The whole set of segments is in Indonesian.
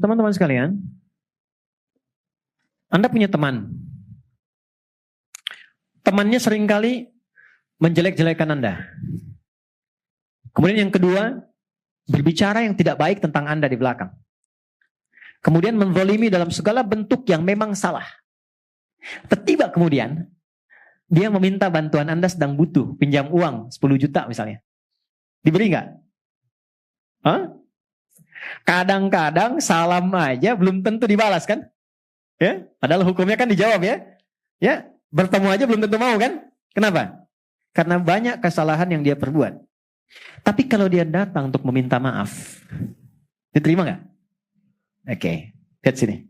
Teman-teman sekalian, Anda punya teman. Temannya seringkali menjelek-jelekan Anda. Kemudian yang kedua, berbicara yang tidak baik tentang Anda di belakang. Kemudian menzalimi dalam segala bentuk yang memang salah. Tiba kemudian, dia meminta bantuan Anda sedang butuh, pinjam uang 10 juta misalnya. Diberi nggak? Hah? Kadang-kadang salam aja belum tentu dibalas kan? Ya, padahal hukumnya kan dijawab ya. Ya, bertemu aja belum tentu mau kan? Kenapa? Karena banyak kesalahan yang dia perbuat. Tapi kalau dia datang untuk meminta maaf, diterima nggak? Oke, lihat sini.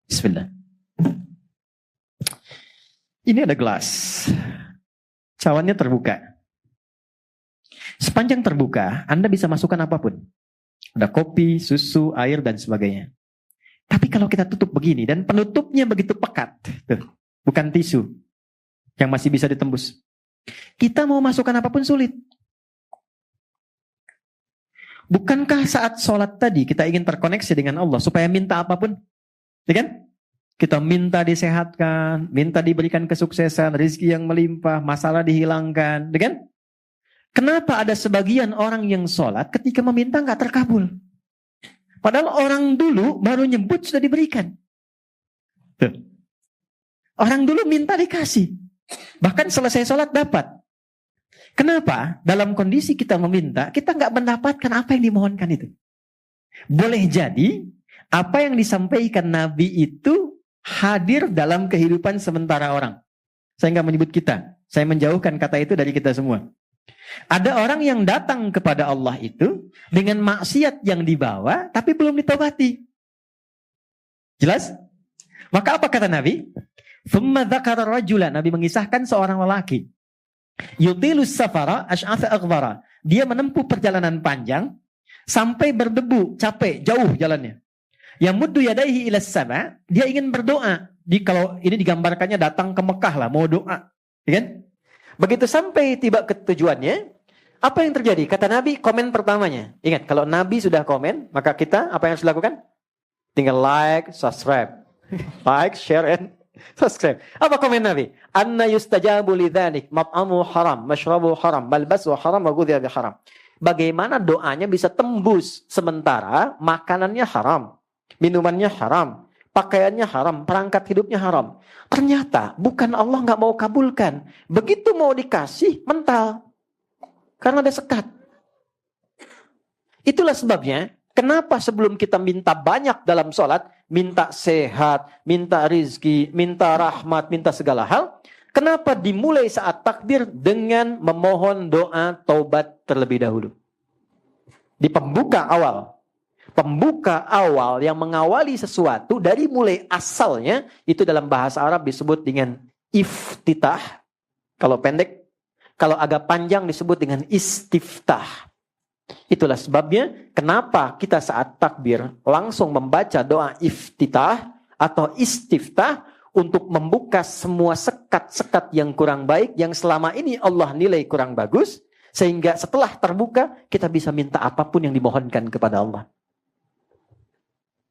Bismillah. Ini ada gelas. Cawannya terbuka. Sepanjang terbuka, Anda bisa masukkan apapun. Ada kopi, susu, air, dan sebagainya. Tapi kalau kita tutup begini, dan penutupnya begitu pekat, tuh, bukan tisu, yang masih bisa ditembus. Kita mau masukkan apapun sulit. Bukankah saat sholat tadi, kita ingin terkoneksi dengan Allah, supaya minta apapun? Ya kan? Kita minta disehatkan, minta diberikan kesuksesan, rezeki yang melimpah, masalah dihilangkan, ya kan? Kenapa ada sebagian orang yang sholat ketika meminta nggak terkabul? Padahal orang dulu baru nyebut sudah diberikan. Tuh. Orang dulu minta dikasih. Bahkan selesai sholat dapat. Kenapa? Dalam kondisi kita meminta, kita nggak mendapatkan apa yang dimohonkan itu. Boleh jadi, apa yang disampaikan Nabi itu hadir dalam kehidupan sementara orang. Saya nggak menyebut kita. Saya menjauhkan kata itu dari kita semua. Ada orang yang datang kepada Allah itu dengan maksiat yang dibawa tapi belum ditobati. Jelas? Maka apa kata Nabi? Thumma dzakara rajulan. Nabi mengisahkan seorang lelaki. Yutilus safara asy'atha aghbara. Dia menempuh perjalanan panjang sampai berdebu, capek, jauh jalannya. Yamuddu yadaihi ilas sama. Dia ingin berdoa. Kalau ini digambarkannya datang ke Mekah lah, mau doa. Ya kan? Begitu sampai tiba ke tujuannya, apa yang terjadi? Kata Nabi, komen pertamanya. Ingat, kalau Nabi sudah komen, maka kita apa yang harus dilakukan? Tinggal like, subscribe. Like, share, and subscribe. Apa komen Nabi? Anna yustajabu lidzanik, mat'amu haram, mashrabu haram, malbasu haram, wa ghudhiya bi haram. Bagaimana doanya bisa tembus sementara makanannya haram, minumannya haram, pakaiannya haram, perangkat hidupnya haram. Ternyata bukan Allah nggak mau kabulkan. Begitu mau dikasih, mental. Karena ada sekat. Itulah sebabnya, kenapa sebelum kita minta banyak dalam sholat, minta sehat, minta rizki, minta rahmat, minta segala hal, kenapa dimulai saat takbir dengan memohon doa taubat terlebih dahulu? Di pembuka awal. Pembuka awal yang mengawali sesuatu dari mulai asalnya itu dalam bahasa Arab disebut dengan iftitah. Kalau pendek, kalau agak panjang disebut dengan istiftah. Itulah sebabnya kenapa kita saat takbir langsung membaca doa iftitah atau istiftah untuk membuka semua sekat-sekat yang kurang baik yang selama ini Allah nilai kurang bagus, sehingga setelah terbuka kita bisa minta apapun yang dimohonkan kepada Allah.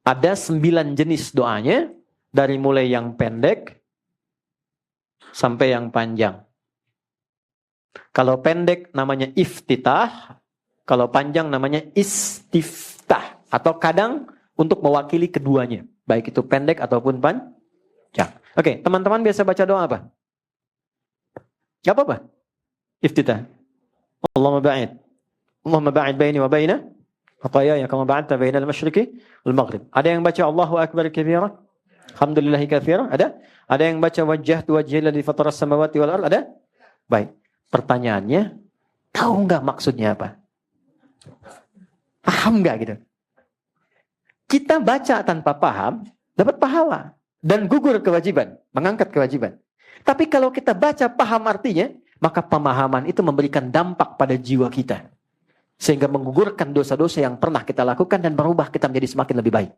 Ada 9 jenis doanya, dari mulai yang pendek sampai yang panjang. Kalau pendek namanya iftitah, kalau panjang namanya istiftah. Atau kadang untuk mewakili keduanya, baik itu pendek ataupun panjang. Oke, teman-teman biasa baca doa apa? Gak apa-apa. Iftitah. Allahumma ba'id baini wa baina khatayaya kama ba'adta bainal masyriqi wal maghrib. Ada yang baca Allahu akbar kabira, alhamdulillahi katsira? Ada? Ada yang baca wajjahtu wajhiya alladzi fatara as-samawati wal ardh? Ada? Baik. Pertanyaannya, tahu enggak maksudnya apa? Paham enggak gitu? Kita baca tanpa paham, dapat pahala dan gugur kewajiban, mengangkat kewajiban. Tapi kalau kita baca paham artinya, maka pemahaman itu memberikan dampak pada jiwa kita. Sehingga menggugurkan dosa-dosa yang pernah kita lakukan dan merubah kita menjadi semakin lebih baik.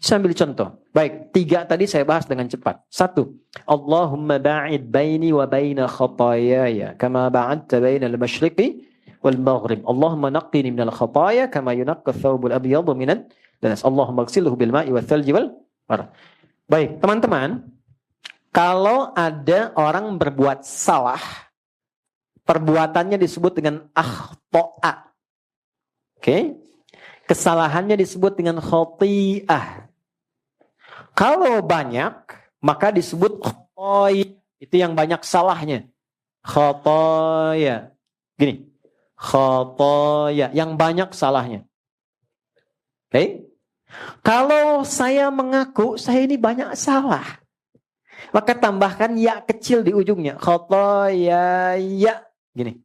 Saya ambil contoh. Baik, 3 tadi saya bahas dengan cepat. 1. Allahumma ba'id baini wa baina khatayaya kama ba'adta bainal masyriqi wal maghrib. Allahumma naqqini minal khataaya kama yunaqqa thawbul abyadu minan danas. Allahumma ighsilhu bil ma'i wath thalji wal barad. Baik, teman-teman, kalau ada orang berbuat salah, perbuatannya disebut dengan akhta'a. Oke? Kesalahannya disebut dengan khati'ah. Kalau banyak, maka disebut khotoy. Itu yang banyak salahnya. Khotoya. Gini. Khotoya. Yang banyak salahnya. Oke? Kalau saya mengaku, saya ini banyak salah. Maka tambahkan ya kecil di ujungnya. Khotoya. Ya. Gini.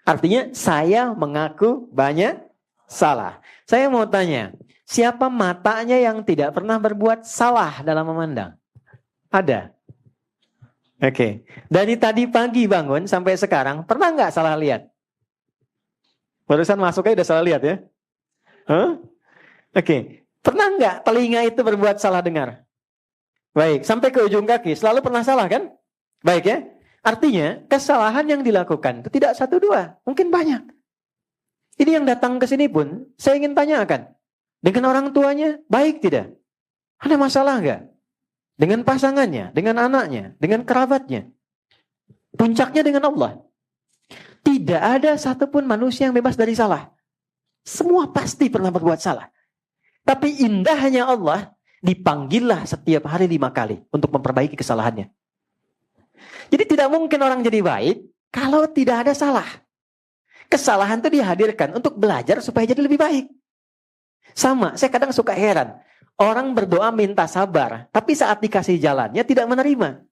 Artinya, saya mengaku banyak salah. Saya mau tanya, siapa matanya yang tidak pernah berbuat salah dalam memandang? Ada? Oke. Dari tadi pagi bangun sampai sekarang, pernah nggak salah lihat? Barusan masuknya udah salah lihat ya? Huh? Oke. Pernah nggak telinga itu berbuat salah dengar? Baik. Sampai ke ujung kaki, selalu pernah salah kan? Baik ya? Artinya, kesalahan yang dilakukan itu tidak satu dua, mungkin banyak. Ini yang datang ke sini pun, saya ingin tanyakan. Dengan orang tuanya, baik tidak? Ada masalah nggak? Dengan pasangannya, dengan anaknya, dengan kerabatnya. Puncaknya dengan Allah. Tidak ada satupun manusia yang bebas dari salah. Semua pasti pernah berbuat salah. Tapi indahnya Allah, dipanggillah setiap hari 5 kali untuk memperbaiki kesalahannya. Jadi tidak mungkin orang jadi baik kalau tidak ada salah. Kesalahan itu dihadirkan untuk belajar supaya jadi lebih baik. Sama, saya kadang suka heran. Orang berdoa minta sabar, tapi saat dikasih jalannya tidak menerima.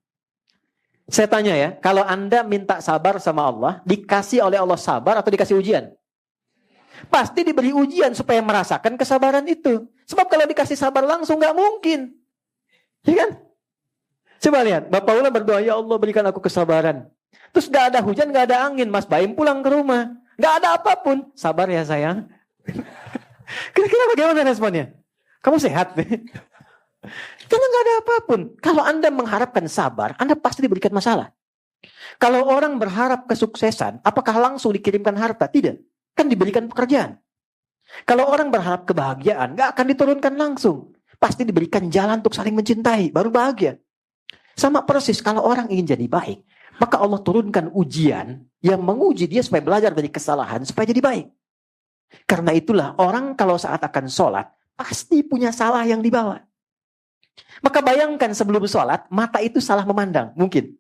Saya tanya ya, kalau Anda minta sabar sama Allah, dikasih oleh Allah sabar atau dikasih ujian? Pasti diberi ujian supaya merasakan kesabaran itu. Sebab kalau dikasih sabar langsung nggak mungkin. Ya kan? Coba lihat, Bapak Ula berdoa, ya Allah berikan aku kesabaran. Terus gak ada hujan, gak ada angin, Mas Baim pulang ke rumah. Gak ada apapun. Sabar ya sayang. Kira-kira bagaimana responnya? Kamu sehat? Karena gak ada apapun. Kalau Anda mengharapkan sabar, Anda pasti diberikan masalah. Kalau orang berharap kesuksesan, apakah langsung dikirimkan harta? Tidak. Kan diberikan pekerjaan. Kalau orang berharap kebahagiaan, gak akan diturunkan langsung. Pasti diberikan jalan untuk saling mencintai, baru bahagia. Sama persis kalau orang ingin jadi baik, maka Allah turunkan ujian yang menguji dia supaya belajar dari kesalahan, supaya jadi baik. Karena itulah orang kalau saat akan sholat, pasti punya salah yang dibawa. Maka bayangkan sebelum sholat, mata itu salah memandang. Mungkin.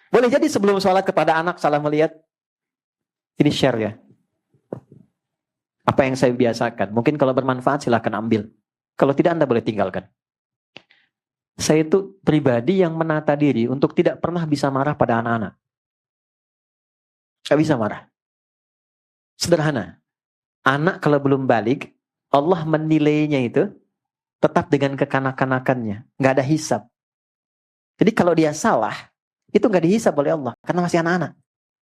Boleh jadi sebelum sholat kepada anak salah melihat. Ini share ya. Apa yang saya biasakan. Mungkin kalau bermanfaat silahkan ambil. Kalau tidak Anda boleh tinggalkan. Saya itu pribadi yang menata diri untuk tidak pernah bisa marah pada anak-anak. Gak bisa marah. Sederhana. Anak kalau belum balik, Allah menilainya itu tetap dengan kekanak-kanakannya. Gak ada hisab. Jadi kalau dia salah, itu gak dihisab oleh Allah. Karena masih anak-anak.